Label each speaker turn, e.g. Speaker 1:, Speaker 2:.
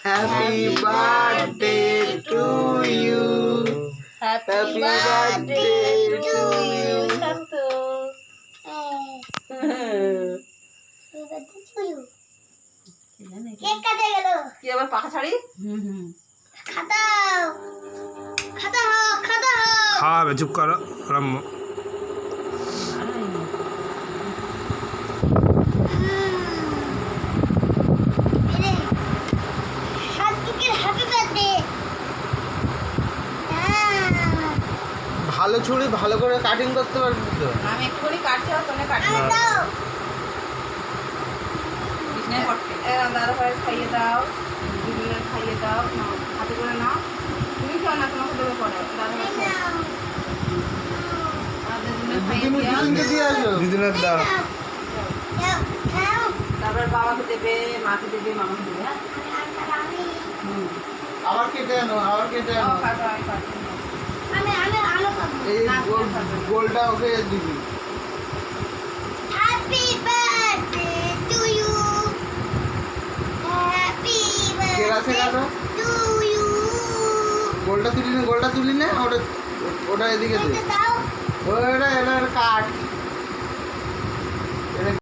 Speaker 1: Happy birthday to you, happy birthday to you. কি আবার পাখা ছাড়ি?
Speaker 2: খাওয়াবে, চুপ করো রম্য।
Speaker 1: ভালো ছুরি ভালো করে কাটিং করতে পারবি তো?
Speaker 3: আমি এক্ষুনি কাটছি, আর তোমরা কাটবে। দাদা ভাই খাইয়ে দাও, দিদিকে খাইয়ে দাও, নাও, হাতে করে নাও। তুমি খাও না, তোমাকে দেবো পরে। দাদা ভাই খাও।
Speaker 1: দিদিকে দিয়ে আসো।
Speaker 2: দিদিনের দাও।
Speaker 3: তারপর বাবাকে দেবে, মাকে দেবে, মামাকে দেবে। হ্যাঁ?
Speaker 1: আবার কেটে আনো, আবার কেটে আনো।
Speaker 3: কাটো, আমি কাটছি।
Speaker 1: এই গোলটা ওকে দিবি। কেরাসে কাটো। গোলটা তুলি না, ওটা এদিকে দে। ওটা কাট।